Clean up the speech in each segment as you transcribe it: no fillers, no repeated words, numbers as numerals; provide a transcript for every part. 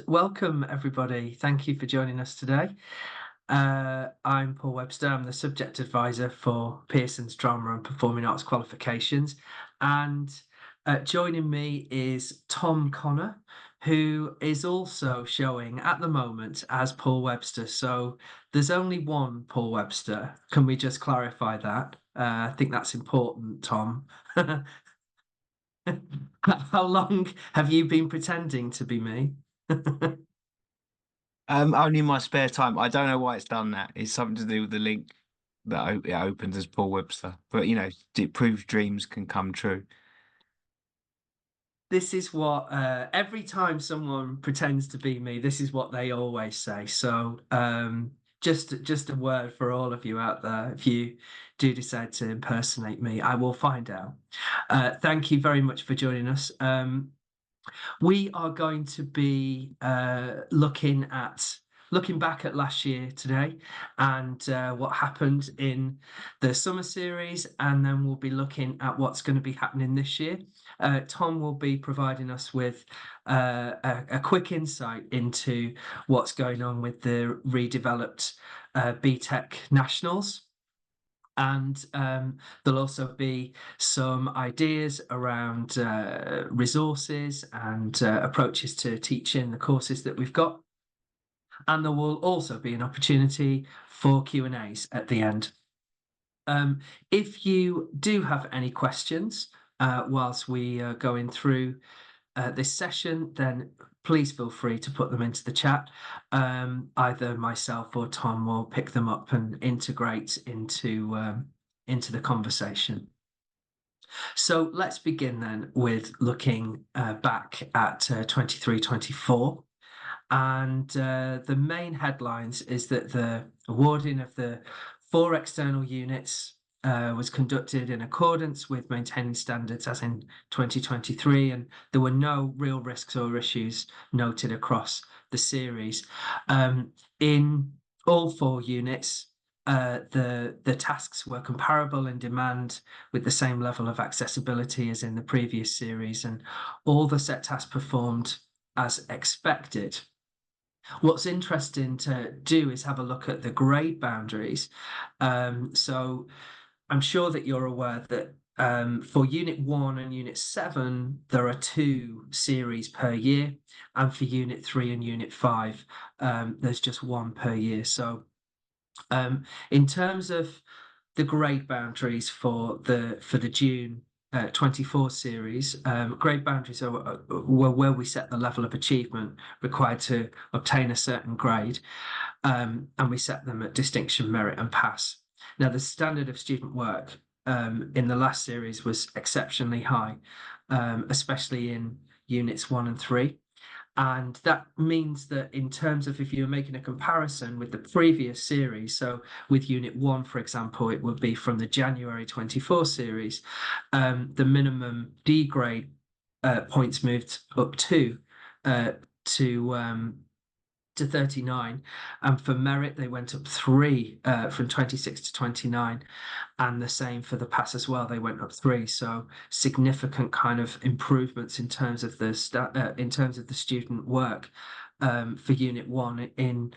Welcome, everybody. Thank you for joining us today. I'm Paul Webster. I'm the subject advisor for Pearson's Drama and Performing Arts Qualifications. And joining me is Tom Connor, who is also showing at the moment as Paul Webster. So there's only one Paul Webster. Can we just clarify that? I think that's important, Tom. How long have you been pretending to be me? Only in my spare time. I don't know why it's done that. It's something to do with the link that it opens as Paul Webster. But it proves dreams can come true. This is what every time someone pretends to be me, this is what they always say. So just a word for all of you out there. If you do decide to impersonate me, I will find out. Thank you very much for joining us. We are going to be looking back at last year today and what happened in the summer series, and then we'll be looking at what's going to be happening this year. Tom will be providing us with a quick insight into what's going on with the redeveloped BTEC Nationals. And there'll also be some ideas around resources and approaches to teaching the courses that we've got. And there will also be an opportunity for Q&As at the end. If you do have any questions whilst we are going through this session, then please feel free to put them into the chat. Either myself or Tom will pick them up and integrate into the conversation. So let's begin then with looking back at 23-24. And the main headlines is that the awarding of the 4 external units was conducted in accordance with maintaining standards as in 2023, and there were no real risks or issues noted across the series. In all 4 units, the tasks were comparable in demand with the same level of accessibility as in the previous series, and all the set tasks performed as expected. What's interesting to do is have a look at the grade boundaries. So I'm sure that you're aware that for Unit 1 and Unit 7, there are 2 series per year. And for Unit 3 and Unit 5, there's just 1 per year. So in terms of the grade boundaries for the June 24 series, grade boundaries were where we set the level of achievement required to obtain a certain grade, and we set them at distinction, merit, and pass. Now, the standard of student work in the last series was exceptionally high, especially in units 1 and 3. And that means that in terms of if you're making a comparison with the previous series, so with Unit 1, for example, it would be from the January 24 series, the minimum D grade points moved up uh, to to 39, and for merit they went up 3 from 26 to 29, and the same for the pass as well, they went up 3. So significant kind of improvements in terms of the student work for Unit 1 in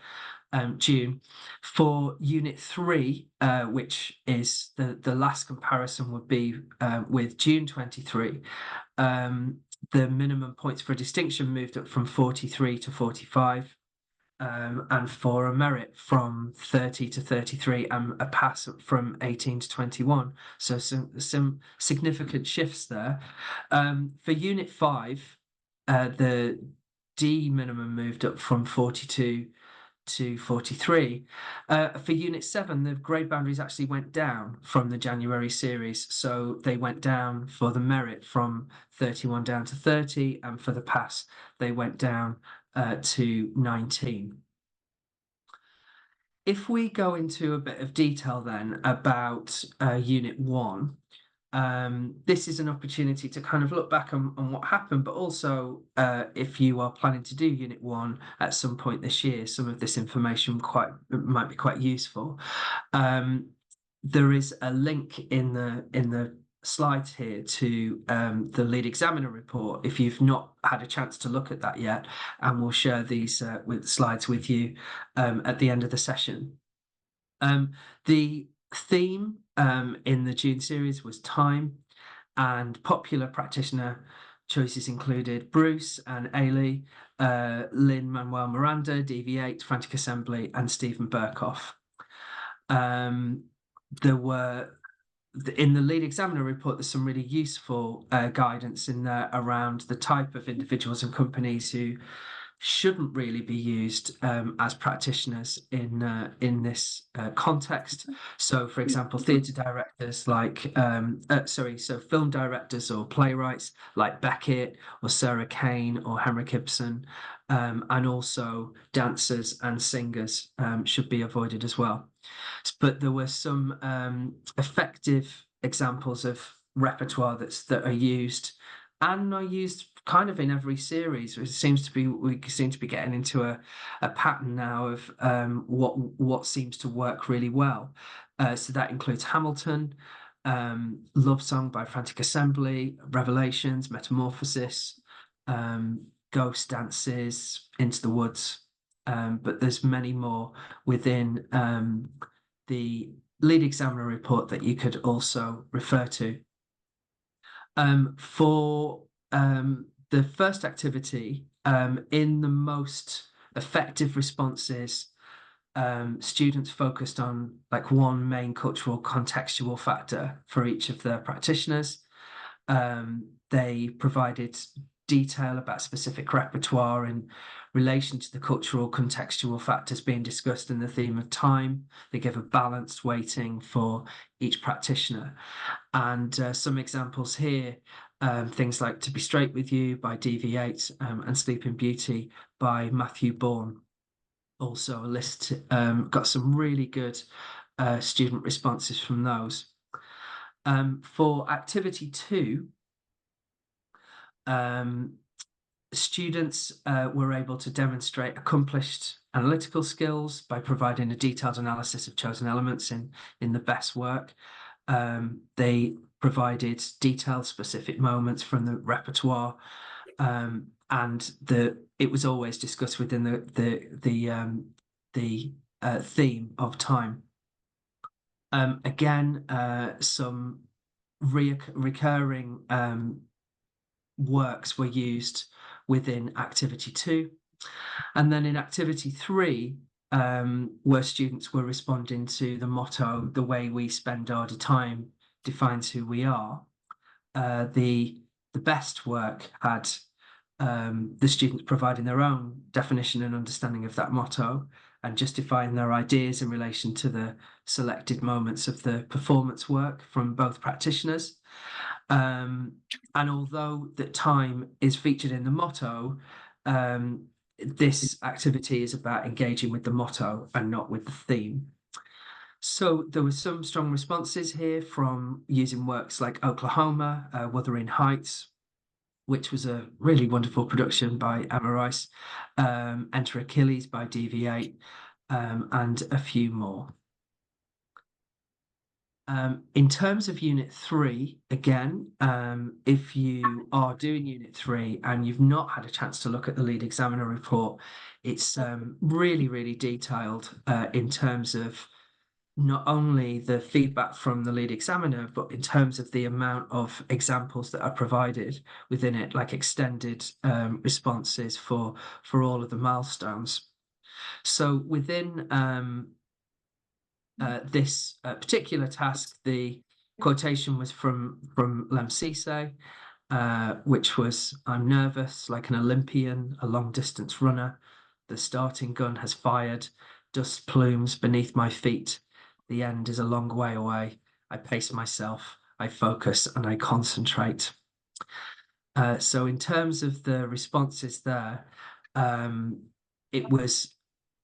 June. For Unit 3, which is the last comparison would be with June 23, the minimum points for a distinction moved up from 43 to 45. And for a merit from 30 to 33, and a pass from 18 to 21. So some significant shifts there. For Unit 5, the D minimum moved up from 42 to 43. For Unit 7, the grade boundaries actually went down from the January series. So they went down for the merit from 31 down to 30, and for the pass, they went down to 19. If we go into a bit of detail then about Unit 1, this is an opportunity to kind of look back on what happened, but also if you are planning to do Unit 1 at some point this year, some of this information might be quite useful. There is a link in the slides here to the lead examiner report if you've not had a chance to look at that yet, and we'll share these with slides with you at the end of the session. The theme in the June series was time, and popular practitioner choices included Bruce and Ailey, Lin-Manuel Miranda, DV8, Frantic Assembly, and Stephen Burkhoff. There were in the lead examiner report, there's some really useful guidance in there around the type of individuals and companies who shouldn't really be used as practitioners in this context. So, for example, theatre directors like so film directors or playwrights like Beckett or Sarah Kane or Henrik Ibsen, and also dancers and singers should be avoided as well. But there were some effective examples of repertoire that are used and are used kind of in every series. We seem to be getting into a pattern now of what seems to work really well. So that includes Hamilton, Love Song by Frantic Assembly, Revelations, Metamorphosis, Ghost Dances, Into the Woods. But there's many more within the lead examiner report that you could also refer to. For the first activity, in the most effective responses, students focused on like one main cultural contextual factor for each of the practitioners. They provided detail about specific repertoire in relation to the cultural contextual factors being discussed in the theme of time. They give a balanced weighting for each practitioner. And some examples here, things like To Be Straight With You by DV8 and Sleeping Beauty by Matthew Bourne. Also a list, got some really good student responses from those. For activity 2, students were able to demonstrate accomplished analytical skills by providing a detailed analysis of chosen elements in the best work. They provided detailed specific moments from the repertoire, and it was always discussed within the theme of time. Again, some recurring works were used within activity 2. And then in activity 3, where students were responding to the motto, "The way we spend our time defines who we are," the best work had the students providing their own definition and understanding of that motto and justifying their ideas in relation to the selected moments of the performance work from both practitioners. And although that time is featured in the motto, this activity is about engaging with the motto and not with the theme. So there were some strong responses here from using works like Oklahoma, Wuthering Heights, which was a really wonderful production by Emma Rice, Enter Achilles by DV8, and a few more. In terms of Unit 3, again, if you are doing Unit 3 and you've not had a chance to look at the lead examiner report, it's really, really detailed in terms of not only the feedback from the lead examiner, but in terms of the amount of examples that are provided within it, like extended responses for all of the milestones. So within this particular task, the quotation was from Lem Sisse, which was, "I'm nervous like an Olympian, a long distance runner. The starting gun has fired, dust plumes beneath my feet. The end is a long way away. I pace myself, I focus, and I concentrate." So in terms of the responses there, it was,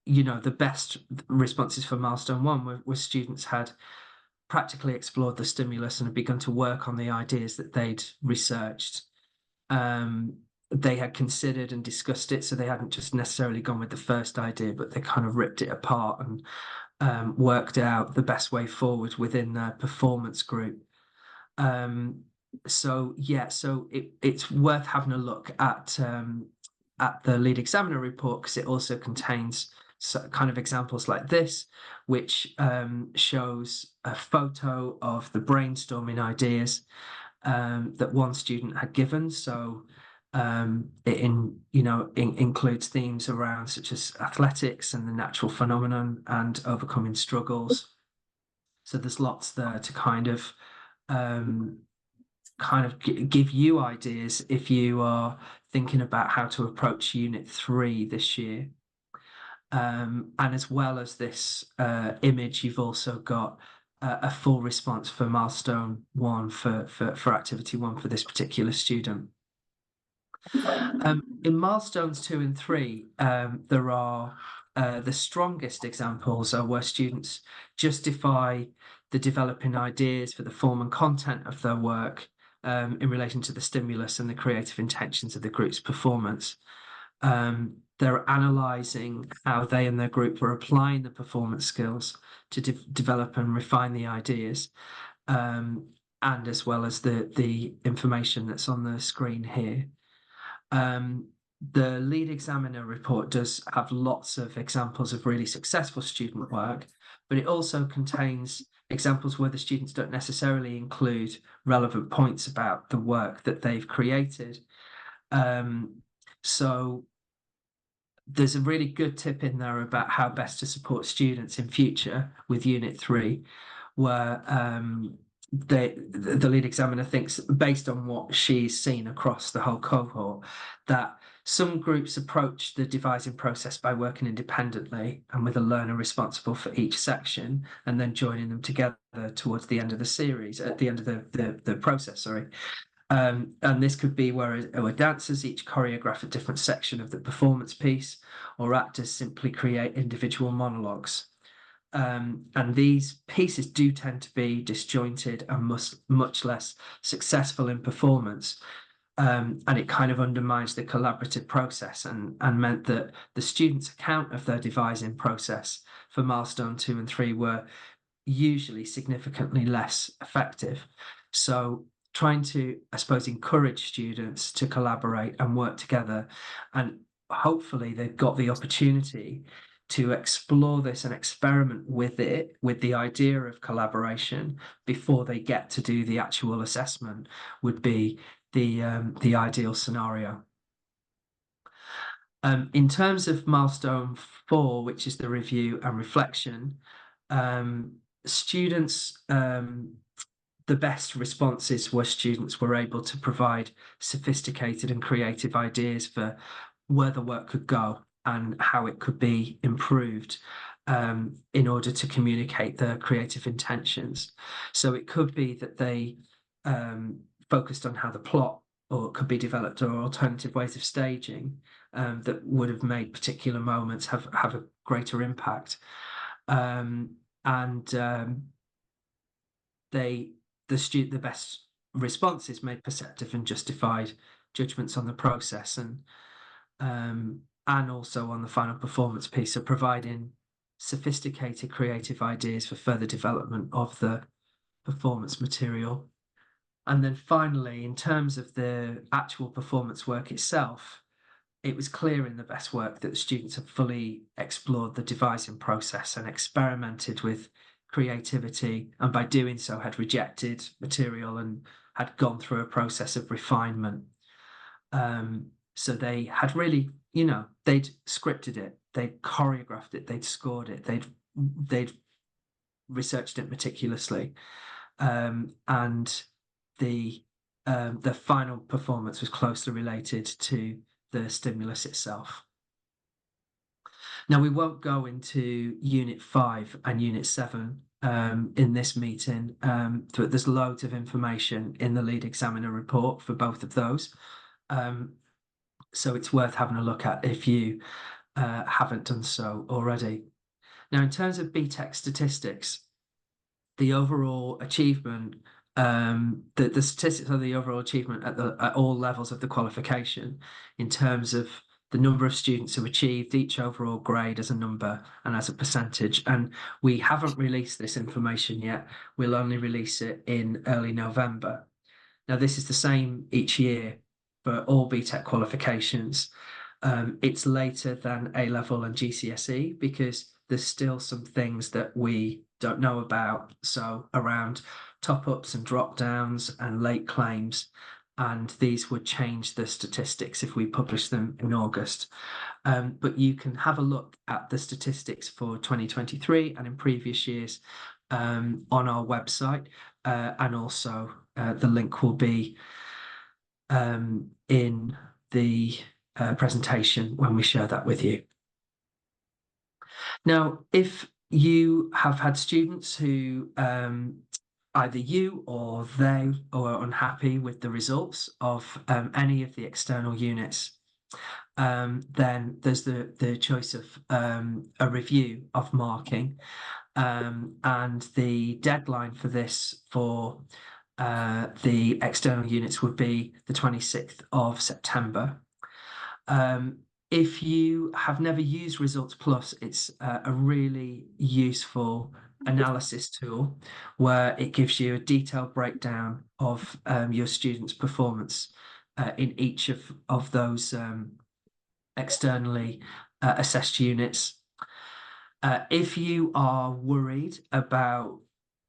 the best responses for milestone 1 were students had practically explored the stimulus and had begun to work on the ideas that they'd researched. They had considered and discussed it, so they hadn't just necessarily gone with the first idea, but they kind of ripped it apart and worked out the best way forward within their performance group. Um, so yeah, so it's worth having a look at the lead examiner report because it also contains kind of examples like this, which shows a photo of the brainstorming ideas that one student had given. So it includes themes around such as athletics and the natural phenomenon and overcoming struggles. So there's lots there to um, give you ideas if you are thinking about how to approach Unit 3 this year. And as well as this image, you've also got a full response for milestone 1 for activity 1 for this particular student. In milestones 2 and 3, there are the strongest examples are where students justify the developing ideas for the form and content of their work in relation to the stimulus and the creative intentions of the group's performance. They're analysing how they and their group were applying the performance skills to develop and refine the ideas, and as well as the information that's on the screen here. The lead examiner report does have lots of examples of really successful student work, but it also contains examples where the students don't necessarily include relevant points about the work that they've created. So there's a really good tip in there about how best to support students in future with Unit 3, where the lead examiner thinks, based on what she's seen across the whole cohort, that some groups approach the devising process by working independently and with a learner responsible for each section, and then joining them together towards the end of the series, at the end of the process, sorry. And this could be where dancers each choreograph a different section of the performance piece, or actors simply create individual monologues. And these pieces do tend to be disjointed and much less successful in performance. And it kind of undermines the collaborative process and meant that the students' account of their devising process for milestone 2 and 3 were usually significantly less effective. So trying to, I suppose, encourage students to collaborate and work together, and hopefully they've got the opportunity to explore this and experiment with it, with the idea of collaboration before they get to do the actual assessment, would be the ideal scenario. In terms of milestone 4, which is the review and reflection, students, the best responses were students were able to provide sophisticated and creative ideas for where the work could go and how it could be improved in order to communicate their creative intentions. So it could be that they focused on how the plot or could be developed, or alternative ways of staging that would have made particular moments have a greater impact. And the best responses made perceptive and justified judgments on the process, and also on the final performance piece of providing sophisticated creative ideas for further development of the performance material. And then finally, in terms of the actual performance work itself, it was clear in the best work that the students had fully explored the devising process and experimented with creativity, and by doing so had rejected material and had gone through a process of refinement. So they had really, they'd scripted it, they'd choreographed it, they'd scored it, they'd researched it meticulously, and the final performance was closely related to the stimulus itself. Now, we won't go into Unit 5 and Unit 7 in this meeting, but there's loads of information in the lead examiner report for both of those. So it's worth having a look at if you haven't done so already. Now, in terms of BTEC statistics, the overall achievement, the statistics of the overall achievement at all levels of the qualification in terms of the number of students who achieved each overall grade as a number and as a percentage. And we haven't released this information yet. We'll only release it in early November. Now, this is the same each year for all BTEC qualifications. It's later than A level and GCSE because there's still some things that we don't know about. So around top ups and drop downs and late claims. And these would change the statistics if we publish them in August. But you can have a look at the statistics for 2023 and in previous years on our website. And also the link will be in the presentation when we share that with you. Now, if you have had students who either you or they are unhappy with the results of any of the external units, then there's the choice of a review of marking. And the deadline for this for the external units would be the 26th of September. If you have never used Results Plus, it's a really useful analysis tool where it gives you a detailed breakdown of your students' performance in each of those externally assessed units. If you are worried about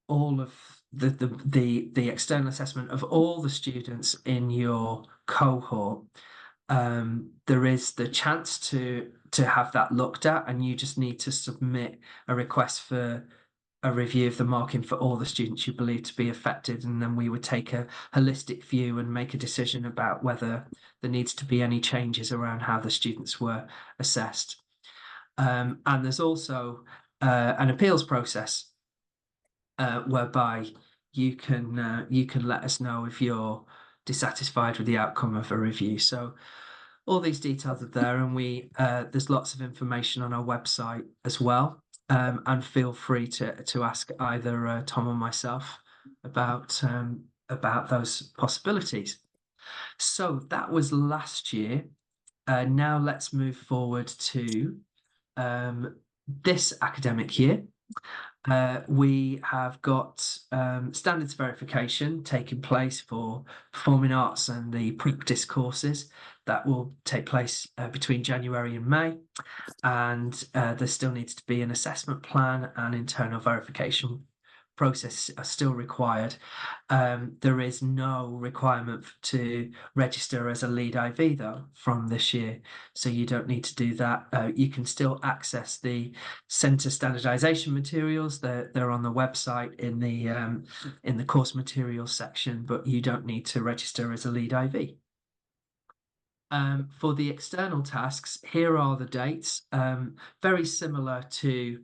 all of the external assessment of all the students in your cohort, there is the chance to have that looked at, and you just need to submit a request for a review of the marking for all the students you believe to be affected, and then we would take a holistic view and make a decision about whether there needs to be any changes around how the students were assessed. And there's also an appeals process whereby you can let us know if you're dissatisfied with the outcome of a review. So all these details are there, and there's lots of information on our website as well. And feel free to ask either Tom or myself about those possibilities. So that was last year. Now let's move forward to this academic year. We have got standards verification taking place for performing arts and the practice courses that will take place between January and May. And there still needs to be an assessment plan and internal verification process are still required. There is no requirement to register as a lead IV though from this year, so you don't need to do that. You can still access the centre standardisation materials. They're on the website in the course materials section, but you don't need to register as a lead IV. For the external tasks, here are the dates, very similar to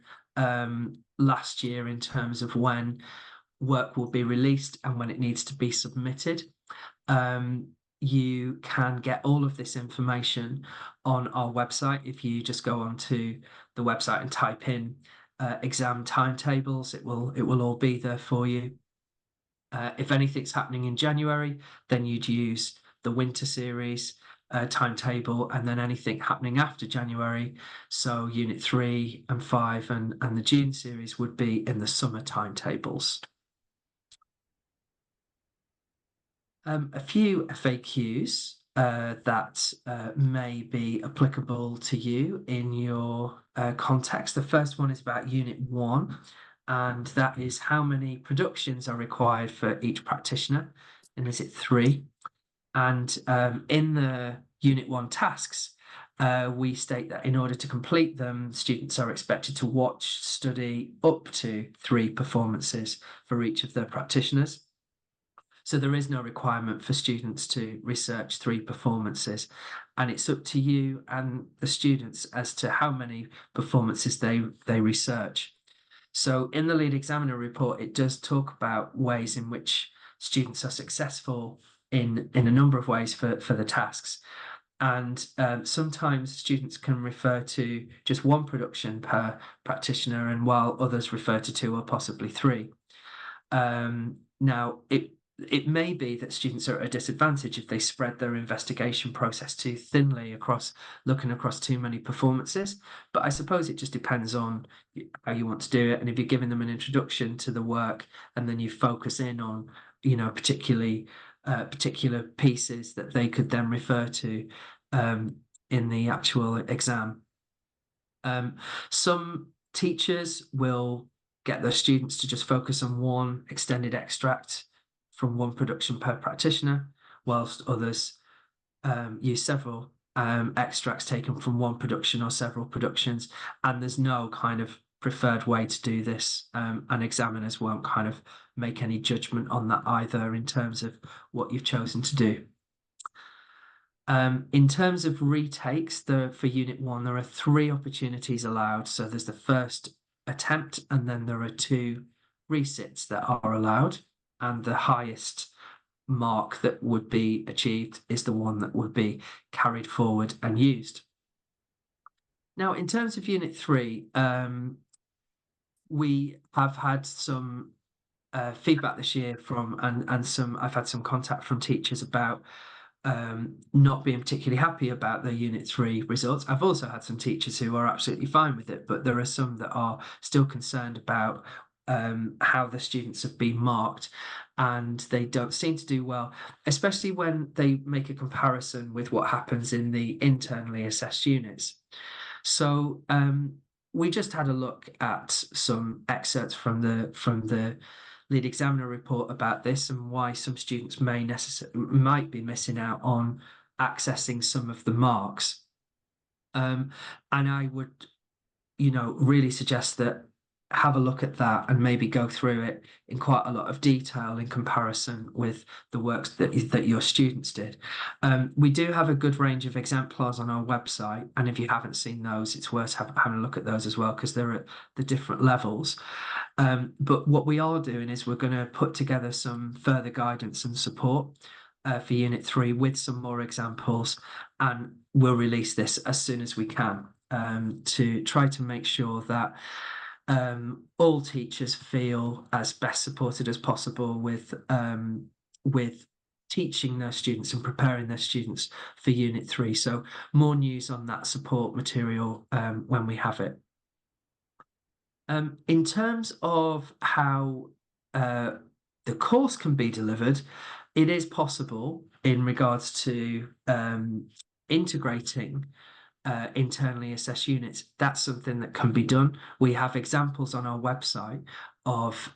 last year in terms of when work will be released and when it needs to be submitted. You can get all of this information on our website. If you just go onto the website and type in exam timetables, it will all be there for you. If anything's happening in January, then you'd use the winter series timetable, and then anything happening after January, so Unit 3 and 5 and the June series would be in the summer timetables. A few FAQs that may be applicable to you in your context. The first one is about Unit 1, and that is how many productions are required for each practitioner, and is it 3? And in the Unit 1 tasks, we state that in order to complete them, students are expected to watch, study up to 3 performances for each of their practitioners. So there is no requirement for students to research 3 performances, and it's up to you and the students as to how many performances they research. So in the lead examiner report, it does talk about ways in which students are successful in a number of ways for the tasks. And sometimes students can refer to just 1 production per practitioner, and while others refer to 2 or possibly 3. Now, it may be that students are at a disadvantage if they spread their investigation process too thinly across looking across too many performances. But I suppose it just depends on how you want to do it. And if you're giving them an introduction to the work and then you focus in on, particularly particular pieces that they could then refer to um, in the actual exam. Um, some teachers will get their students to just focus on one extended extract from one production per practitioner, whilst others use several extracts taken from one production or several productions. And there's no kind of preferred way to do this, and examiners won't kind of make any judgment on that either in terms of what you've chosen to do. In terms of retakes, for Unit 1, there are 3 opportunities allowed. So there's the first attempt, and then there are 2 resits that are allowed. And the highest mark that would be achieved is the one that would be carried forward and used. Now, in terms of Unit 3, we have had some feedback this year from, and some, I've had some contact from teachers about not being particularly happy about the Unit 3 results. I've also had some teachers who are absolutely fine with it, but there are some that are still concerned about how the students have been marked, and they don't seem to do well, especially when they make a comparison with what happens in the internally assessed units. So we just had a look at some excerpts from the lead examiner report about this and why some students might be missing out on accessing some of the marks. And I would, really suggest that have a look at that and maybe go through it in quite a lot of detail in comparison with the works that your students did. We do have a good range of exemplars on our website, and if you haven't seen those, it's worth having a look at those as well because they're at the different levels. But what we are doing is we're going to put together some further guidance and support for Unit 3 with some more examples, and we'll release this as soon as we can to try to make sure that all teachers feel as best supported as possible with teaching their students and preparing their students for Unit 3. So more news on that support material when we have it. In terms of how the course can be delivered, it is possible in regards to integrating internally assessed units. That's something that can be done. We have examples on our website of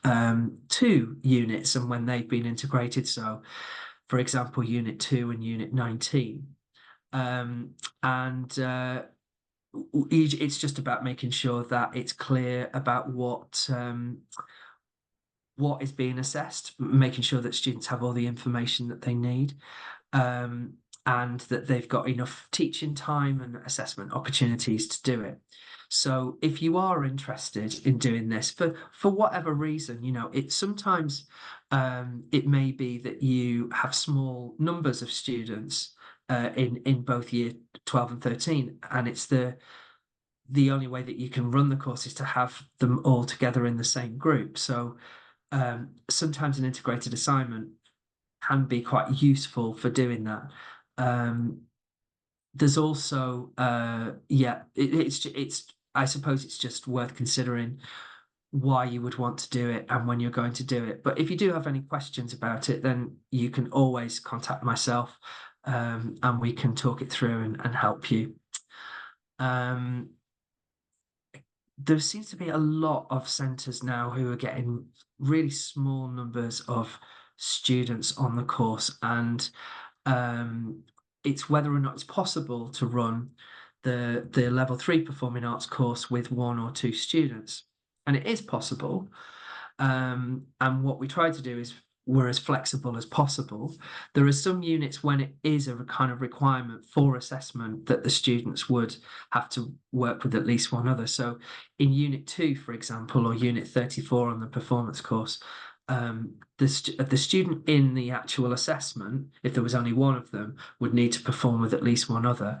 2 units and when they've been integrated. So, for example, Unit 2 and Unit 19. And it's just about making sure that it's clear about what is being assessed, making sure that students have all the information that they need, and that they've got enough teaching time and assessment opportunities to do it. So if you are interested in doing this for whatever reason, it's sometimes it may be that you have small numbers of students in both year 12 and 13, and it's the only way that you can run the course is to have them all together in the same group. So sometimes an integrated assignment can be quite useful for doing that. There's also it's I suppose it's just worth considering why you would want to do it and when you're going to do it. But if you do have any questions about it, then you can always contact myself, and we can talk it through and help you. There seems to be a lot of centres now who are getting really small numbers of students on the course, and it's whether or not it's possible to run the level 3 performing arts course with 1 or 2 students, and it is possible. And what we try to do is we're as flexible as possible. There are some units when it is a kind of requirement for assessment that the students would have to work with at least one other. So in Unit 2, for example, or Unit 34 on the performance course, the student in the actual assessment, if there was only one of them, would need to perform with at least one other.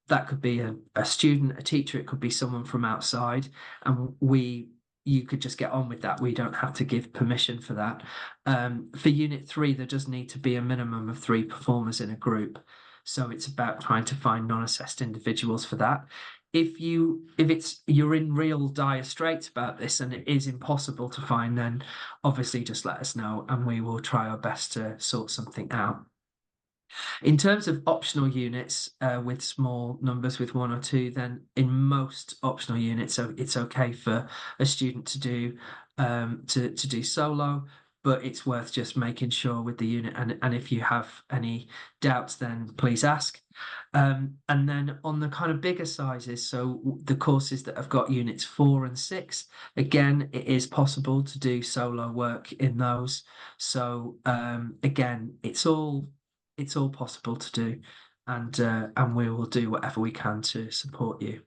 That could be a student, a teacher, it could be someone from outside, and we you could just get on with that. We don't have to give permission for that. For Unit 3, there does need to be a minimum of 3 performers in a group. So it's about trying to find non-assessed individuals for that. If you're in real dire straits about this and it is impossible to find, then obviously just let us know and we will try our best to sort something out. In terms of optional units, with small numbers, with 1 or 2, then in most optional units, so it's okay for a student to do to do solo, but it's worth just making sure with the unit. And if you have any doubts, then please ask. And then on the kind of bigger sizes, so the courses that have got units 4 and 6, again, it is possible to do solo work in those. So again, it's all possible to do, and we will do whatever we can to support you.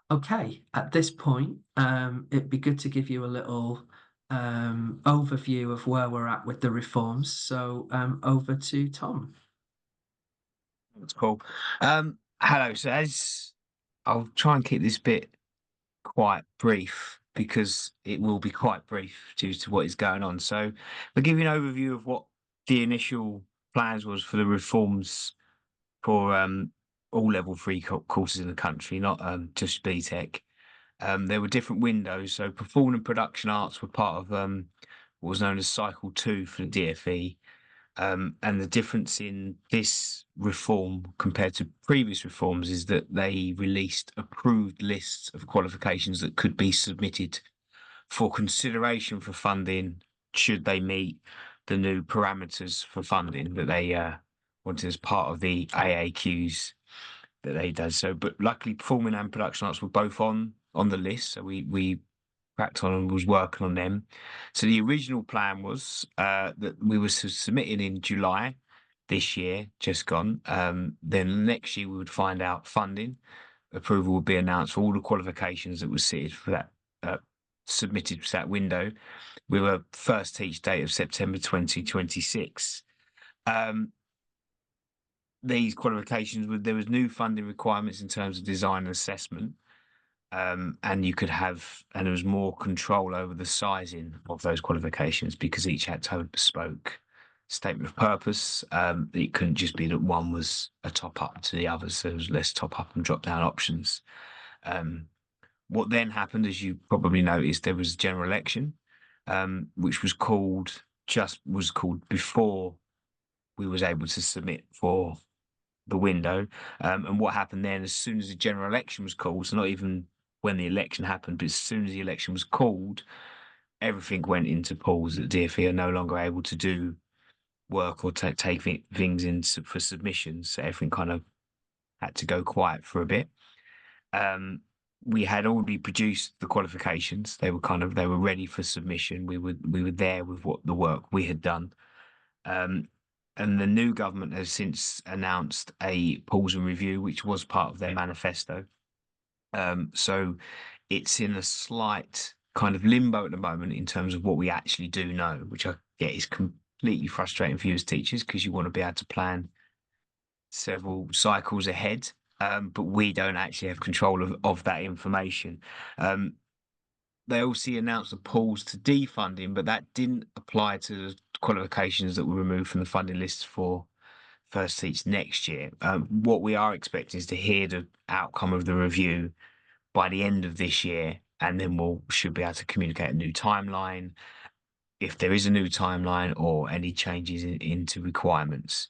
Okay, at this point, it'd be good to give you a little overview of where we're at with the reforms. So over to Tom. That's cool. Hello. So as I'll try and keep this bit quite brief because it will be quite brief due to what is going on. So I'll give you an overview of what the initial plans was for the reforms for all level 3 courses in the country, not just BTEC. There were different windows. So performing and production arts were part of what was known as Cycle 2 for the DFE. And the difference in this reform compared to previous reforms is that they released approved lists of qualifications that could be submitted for consideration for funding should they meet the new parameters for funding that they wanted as part of the AAQs that they did. So, but luckily, performing and production arts were both on the list, so we cracked on and was working on them. So the original plan was that we were submitting in July this year, just gone. Then next year we would find out funding. Approval would be announced for all the qualifications that were submitted for that submitted for that window, with a first teach date of September 2026. These qualifications there was new funding requirements in terms of design and assessment. And you could have, and there was more control over the sizing of those qualifications because each had to have a bespoke statement of purpose. It couldn't just be that one was a top up to the other, so there was less top up and drop down options. What then happened, as you probably noticed, there was a general election, which was called before we was able to submit for the window. And what happened then, as soon as the general election was called, so not even when the election happened, but as soon as the election was called, everything went into pause. That DfE are no longer able to do work or take things in for submissions. So everything kind of had to go quiet for a bit. We had already produced the qualifications. They were ready for submission. We were there with what the work we had done. And the new government has since announced a pause and review, which was part of their manifesto. So it's in a slight kind of limbo at the moment in terms of what we actually do know, which I get is completely frustrating for you as teachers because you want to be able to plan several cycles ahead, but we don't actually have control of that information. They also announced a pause to defunding, but that didn't apply to the qualifications that were removed from the funding list for First Teach next year. What we are expecting is to hear the outcome of the review by the end of this year, and then should be able to communicate a new timeline, if there is a new timeline or any changes into requirements.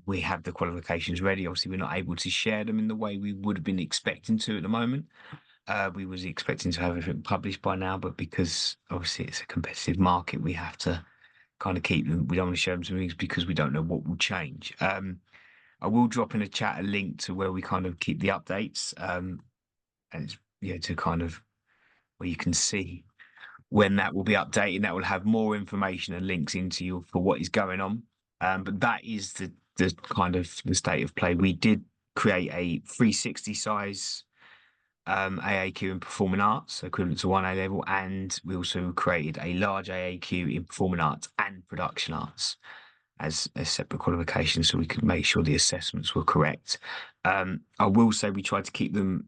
We have the qualifications ready. Obviously, we're not able to share them in the way we would have been expecting to at the moment. We was expecting to have everything published by now, but because obviously it's a competitive market, we have to kind of keep them. We don't want to show them some things because we don't know what will change. I will drop in a chat a link to where we kind of keep the updates, and it's, to kind of where you can see when that will be updated. That will have more information and links into you for what is going on. But that is the kind of the state of play. We did create a 360 size AAQ in performing arts, equivalent to 1A level, and we also created a large AAQ in performing arts and production arts as separate qualifications, so we could make sure the assessments were correct. I will say we tried to keep them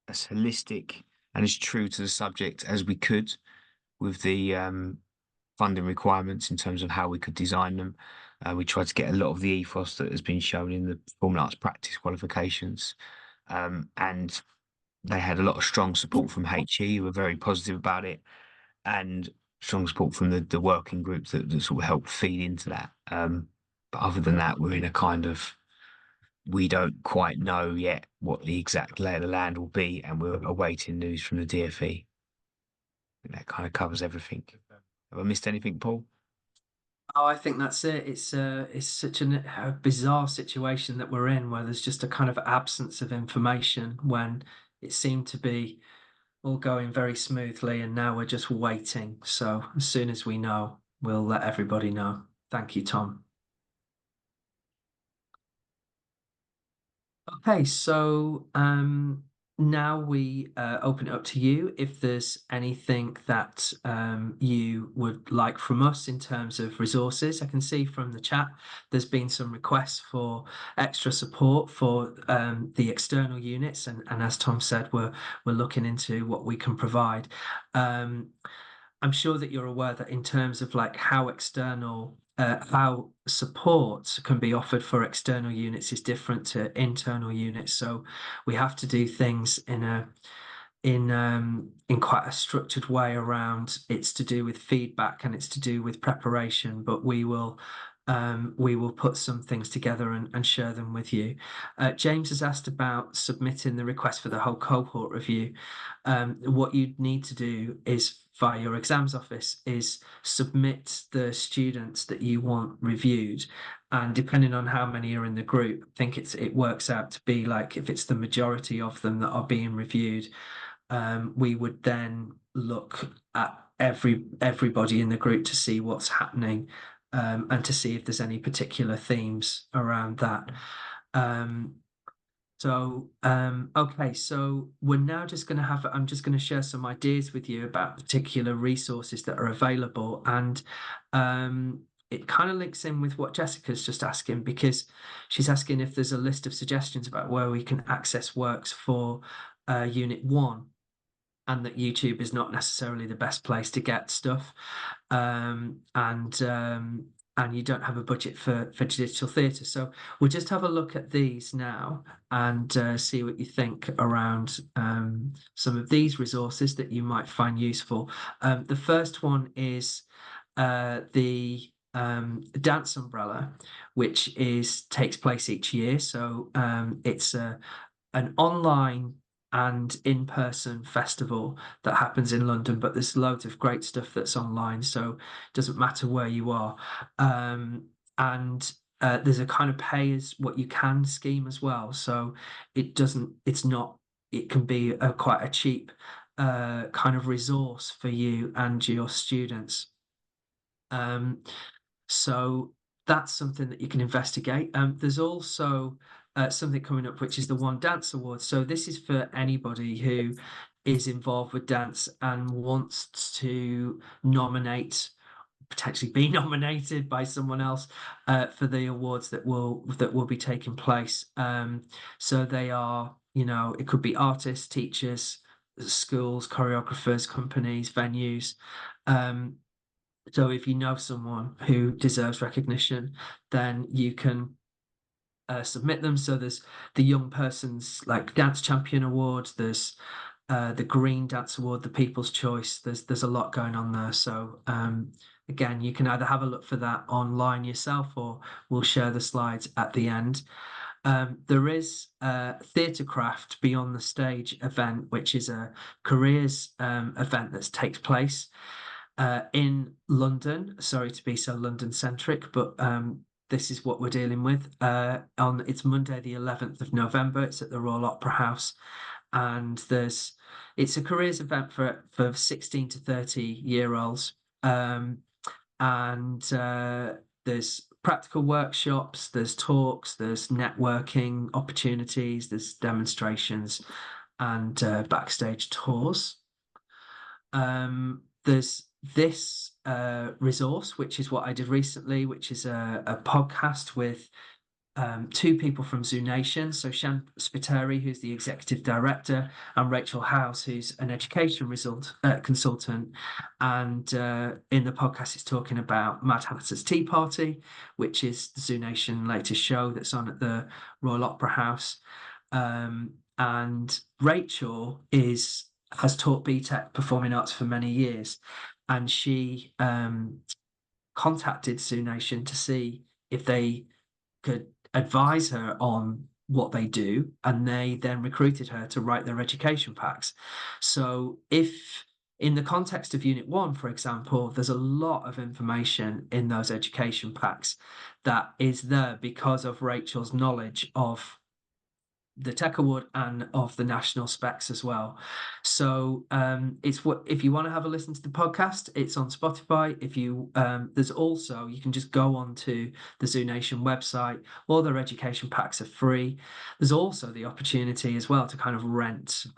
as holistic and as true to the subject as we could with the funding requirements in terms of how we could design them. We tried to get a lot of the ethos that has been shown in the performing arts practice qualifications, and they had a lot of strong support from HE, who were very positive about it, and strong support from the working groups that sort of helped feed into that. But other than that, we're in a kind of, we don't quite know yet what the exact lay of the land will be, and we're awaiting news from the DfE. I think that kind of covers everything. Have I missed anything, Paul? Oh, I think that's it. It's such a bizarre situation that we're in, where there's just a kind of absence of information when it seemed to be all going very smoothly, and now we're just waiting. So as soon as we know, we'll let everybody know. Thank you, Tom. Okay, so now we open it up to you. If there's anything that you would like from us in terms of resources, I can see from the chat there's been some requests for extra support for the external units, and as Tom said, we're looking into what we can provide. Um, I'm sure that you're aware that in terms of like how support can be offered for external units is different to internal units. So we have to do things in quite a structured way around. It's to do with feedback and it's to do with preparation, but we will put some things together and share them with you. James has asked about submitting the request for the whole cohort review. What you need to do is via your exams office is submit the students that you want reviewed, and depending on how many are in the group, I think it works out to be like, if it's the majority of them that are being reviewed, we would then look at everybody in the group to see what's happening, and to see if there's any particular themes around that. Um, okay, so we're now just going to I'm just going to share some ideas with you about particular resources that are available. And it kind of links in with what Jessica's just asking, because she's asking if there's a list of suggestions about where we can access works for Unit 1, and that YouTube is not necessarily the best place to get stuff. And you don't have a budget for digital theatre. So we'll just have a look at these now and see what you think around some of these resources that you might find useful. The first one is the Dance Umbrella, which takes place each year. So it's an online and in-person festival that happens in London, but there's loads of great stuff that's online, so it doesn't matter where you are. And there's a kind of pay as what you can scheme as well, so it's not, it can be quite a cheap kind of resource for you and your students. Um, so that's something that you can investigate. There's also something coming up, which is the One Dance Award. So this is for anybody who is involved with dance and wants to potentially be nominated by someone else for the awards that will be taking place. So they are, it could be artists, teachers, schools, choreographers, companies, venues. Um, so if you know someone who deserves recognition, then you can submit them. So there's the Young Person's like Dance Champion Award. There's the Green Dance Award, the People's Choice. There's a lot going on there. So again, you can either have a look for that online yourself, or we'll share the slides at the end. There is Theatrecraft Beyond the Stage event, which is a careers event that takes place in London. Sorry to be so London centric, but this is what we're dealing with. It's Monday, the 11th of November. It's at the Royal Opera House, and it's a careers event for 16 to 30-year-olds. And there's practical workshops, there's talks, there's networking opportunities, there's demonstrations, and backstage tours. There's this resource, which is what I did recently, which is a podcast with two people from Zoo Nation, so Shan Spiteri, who's the executive director, and Rachel House, who's an education consultant. And in the podcast, it's talking about Mad Hatter's Tea Party, which is the Zoo Nation latest show that's on at the Royal Opera House. And Rachel has taught BTEC Performing Arts for many years, and she contacted Zoo Nation to see if they could advise her on what they do, and they then recruited her to write their education packs. So if in the context of Unit 1, for example, there's a lot of information in those education packs that is there because of Rachel's knowledge of the Tech Award and of the national specs as well. So it's what if you want to have a listen to the podcast, it's on Spotify. If you there's also you can just go on to the Zoo Nation website. All their education packs are free. There's also the opportunity as well to kind of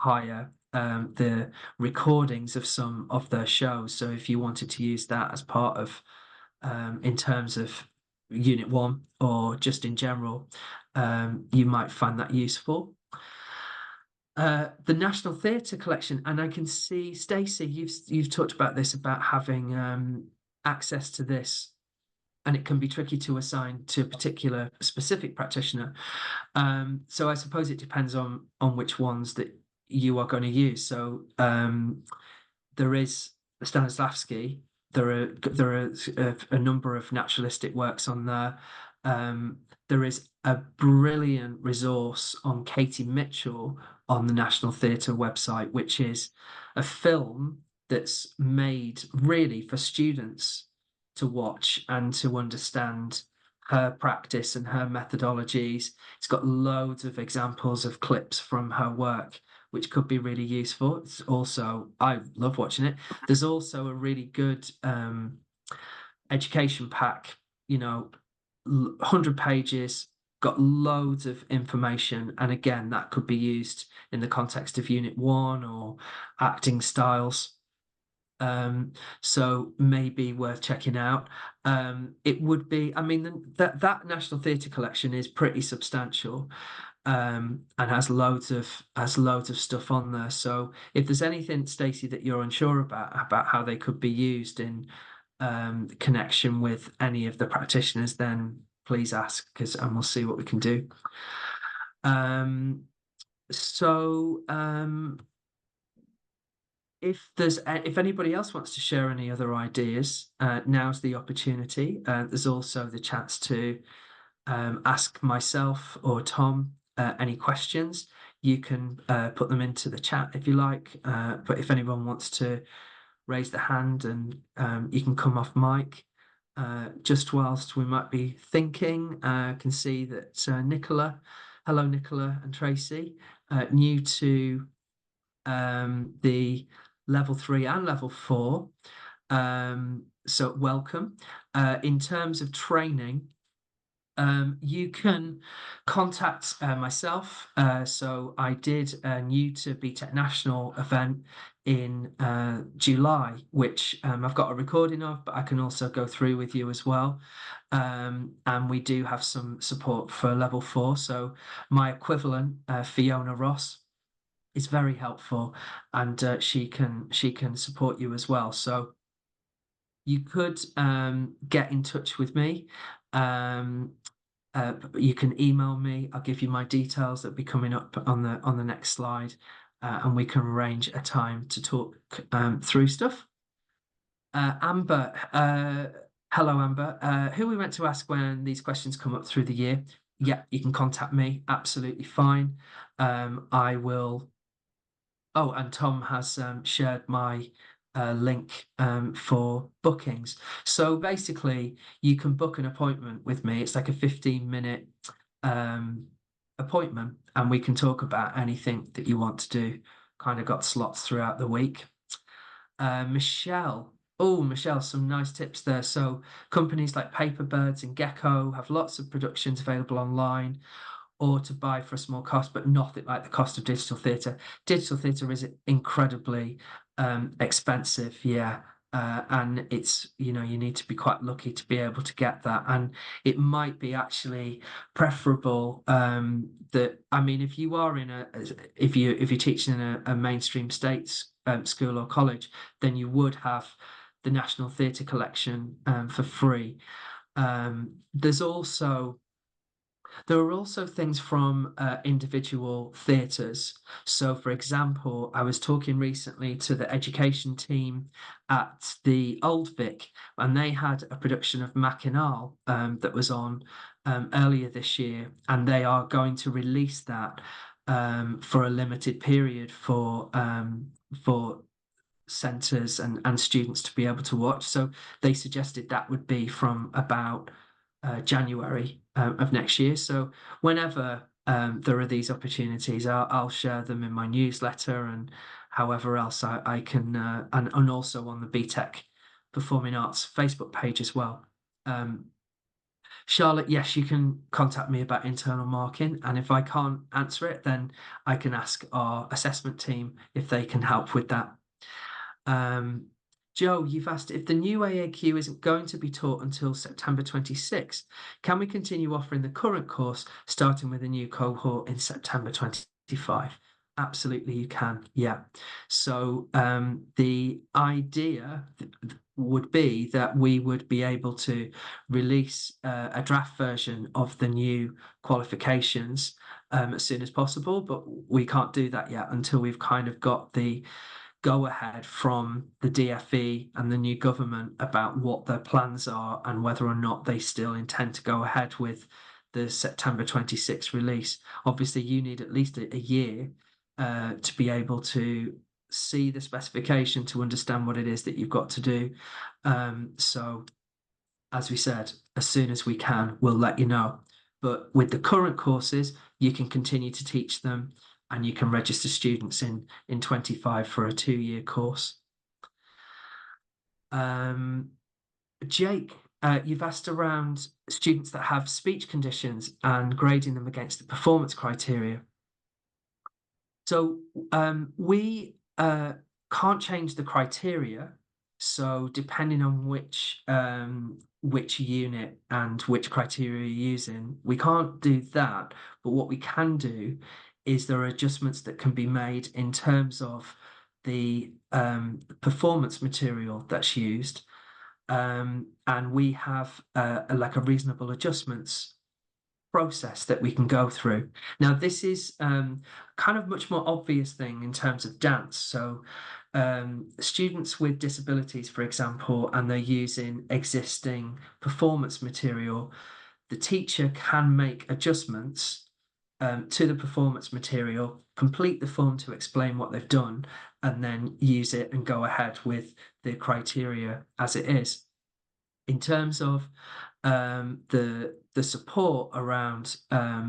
hire the recordings of some of their shows. So if you wanted to use that as part of in terms of Unit 1 or just in general, you might find that useful. The National Theatre Collection, and I can see, Stacey, you've talked about this, about having access to this, and it can be tricky to assign to a particular specific practitioner. So I suppose it depends on which ones that you are going to use. So there is Stanislavski. There are a number of naturalistic works on there. There is a brilliant resource on Katie Mitchell on the National Theatre website, which is a film that's made really for students to watch and to understand her practice and her methodologies. It's got loads of examples of clips from her work, which could be really useful. It's also, I love watching it. There's also a really good education pack, 100 pages, got loads of information. And again, that could be used in the context of Unit 1 or acting styles. So maybe worth checking out. It would be, I mean, that National Theatre collection is pretty substantial, and has loads of stuff on there. So if there's anything, Stacey, that you're unsure about how they could be used in connection with any of the practitioners, then please ask, and we'll see what we can do. So if anybody else wants to share any other ideas, now's the opportunity. There's also the chance to ask myself or Tom any questions. You can put them into the chat if you like. But if anyone wants to raise the hand, and you can come off mic. Just whilst we might be thinking, I can see that Nicola, hello Nicola and Tracy, new to the level 3 and level 4. So welcome. In terms of training, you can contact myself. So I did a new to BTEC National event in July, which I've got a recording of, but I can also go through with you as well. And we do have some support for level 4. So my equivalent, Fiona Ross, is very helpful, and she can support you as well. So you could get in touch with me. You can email me. I'll give you my details that'll be coming up on the next slide, and we can arrange a time to talk through stuff. Amber, hello Amber. Who we meant to ask when these questions come up through the year? Yeah, you can contact me. Absolutely fine. I will. Oh, and Tom has shared my link for bookings. So basically, you can book an appointment with me. It's like a 15-minute appointment, and we can talk about anything that you want to do. Kind of got slots throughout the week. Michelle. Oh, Michelle, some nice tips there. So companies like Paperbirds and Gecko have lots of productions available online, or to buy for a small cost, but nothing like the cost of digital theatre. Digital theatre is incredibly expensive. Yeah. And it's, you need to be quite lucky to be able to get that. And it might be actually preferable that, I mean, if you are in if you're teaching in a mainstream states school or college, then you would have the National Theatre Collection for free. There's also There are also things from individual theatres. So, for example, I was talking recently to the education team at the Old Vic, and they had a production of Mackinac that was on earlier this year, and they are going to release that for a limited period for centres and students to be able to watch. So they suggested that would be from about January of next year. So whenever there are these opportunities, I'll share them in my newsletter and however else I can, and also on the BTEC Performing Arts Facebook page as well. Um, Charlotte, yes, you can contact me about internal marking, and if I can't answer it, then I can ask our assessment team if they can help with that. Um, Joe, you've asked if the new AAQ isn't going to be taught until September 26th, can we continue offering the current course starting with a new cohort in September 25? Absolutely, you can. Yeah. So the idea would be that we would be able to release a draft version of the new qualifications as soon as possible, but we can't do that yet until we've kind of got the go ahead from the DFE and the new government about what their plans are and whether or not they still intend to go ahead with the September 26th release. Obviously, you need at least a year to be able to see the specification to understand what it is that you've got to do. So, as we said, as soon as we can, we'll let you know. But with the current courses, you can continue to teach them and you can register students in 25 for a 2-year course. Jake, you've asked around students that have speech conditions and grading them against the performance criteria. So we can't change the criteria. So depending on which unit and which criteria you're using, we can't do that. But what we can do is there are adjustments that can be made in terms of the performance material that's used. And we have like a reasonable adjustments process that we can go through. Now, this is kind of much more obvious thing in terms of dance. So, students with disabilities, for example, and they're using existing performance material, the teacher can make adjustments to the performance material, complete the form to explain what they've done, and then use it and go ahead with the criteria as it is. In terms of the support around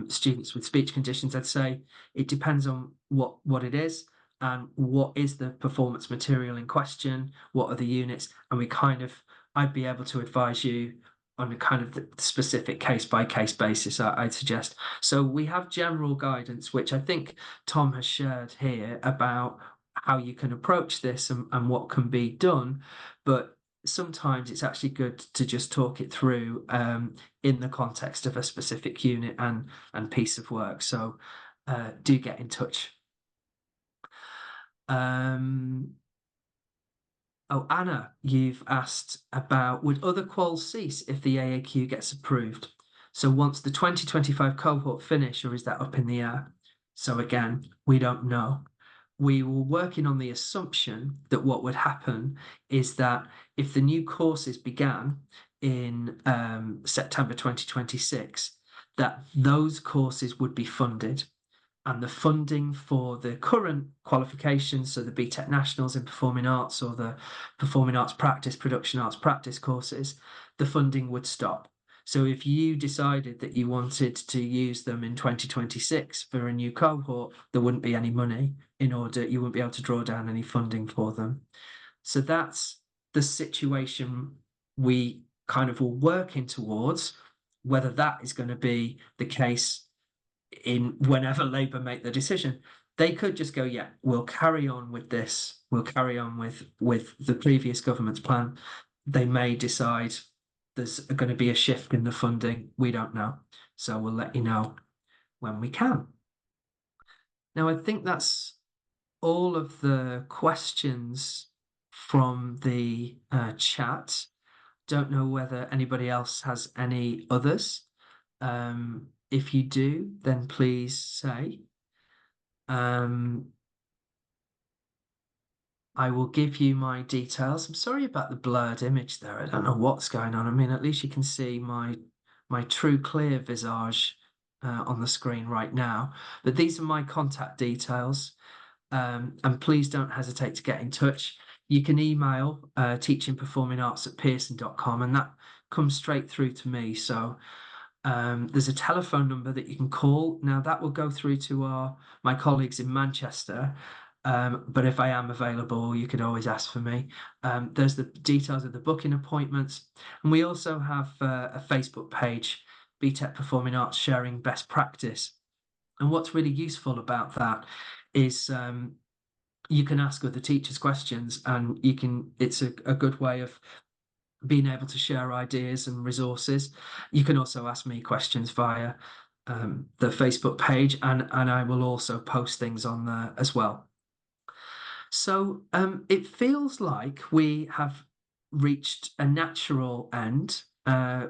students with speech conditions, I'd say it depends on what it is and what is the performance material in question, what are the units, and I'd be able to advise you on a kind of the specific case by case basis, I'd suggest. So we have general guidance, which I think Tom has shared here about how you can approach this and what can be done, but sometimes it's actually good to just talk it through in the context of a specific unit and piece of work. So do get in touch. Oh, Anna, you've asked about would other quals cease if the AAQ gets approved? So once the 2025 cohort finish, or is that up in the air? So again, we don't know. We were working on the assumption that what would happen is that if the new courses began in September 2026, that those courses would be funded and the funding for the current qualifications, so the BTEC Nationals in Performing Arts or the Performing Arts Practice, Production Arts Practice courses, the funding would stop. So if you decided that you wanted to use them in 2026 for a new cohort, there wouldn't be any money you wouldn't be able to draw down any funding for them. So that's the situation we kind of were working towards. Whether that is going to be the case in whenever Labour make the decision, They could just go, yeah, we'll carry on with this. We'll carry on with the previous government's plan. They may decide there's going to be a shift in the funding. We don't know. So we'll let you know when we can. Now, I think that's all of the questions from the chat. Don't know whether anybody else has any others. If you do, then please say. Um, I will give you my details. I'm sorry about the blurred image there. I don't know what's going on. I mean, at least you can see my true clear visage on the screen right now. But these are my contact details. And please don't hesitate to get in touch. You can email teachingperformingarts@pearson.com, and that comes straight through to me. So there's a telephone number that you can call. Now that will go through to my colleagues in Manchester. But if I am available, you could always ask for me. There's the details of the booking appointments. And we also have a Facebook page, BTEC Performing Arts Sharing Best Practice. And what's really useful about that is you can ask other teachers questions, and it's a good way of being able to share ideas and resources. You can also ask me questions via the Facebook page, and I will also post things on there as well. So it feels like we have reached a natural end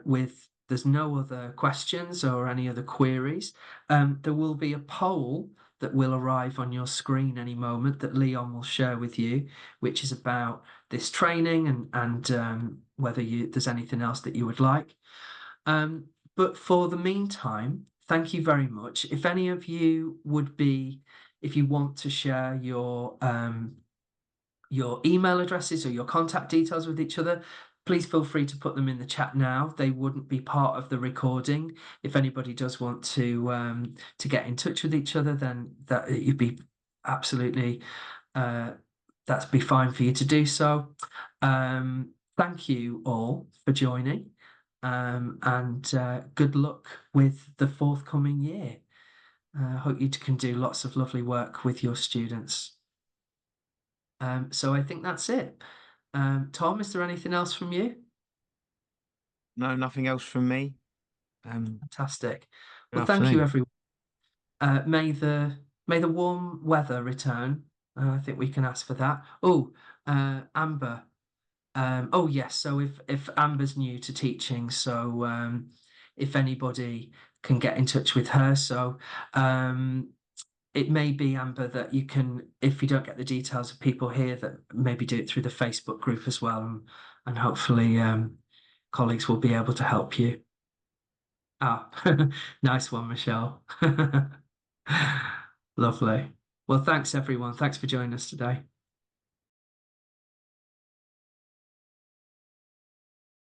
with there's no other questions or any other queries. There will be a poll that will arrive on your screen any moment that Leon will share with you, which is about this training and whether there's anything else that you would like. But for the meantime, thank you very much. If any of you if you want to share your email addresses or your contact details with each other, please feel free to put them in the chat now. They wouldn't be part of the recording. If anybody does want to get in touch with each other, then that you'd be absolutely that'd be fine for you to do so. Thank you all for joining, and good luck with the forthcoming year. Hope you can do lots of lovely work with your students. So I think that's it. Tom, is there anything else from you? No, nothing else from me. Fantastic. Good Well, thank you, afternoon. everyone. May the warm weather return. I think we can ask for that. Oh, Amber. Oh yes. So if Amber's new to teaching, so if anybody can get in touch with her, so it may be, Amber, that you can, if you don't get the details of people here, that maybe do it through the Facebook group as well, and hopefully colleagues will be able to help you. Ah, nice one, Michelle. Lovely. Well, thanks everyone. Thanks for joining us today.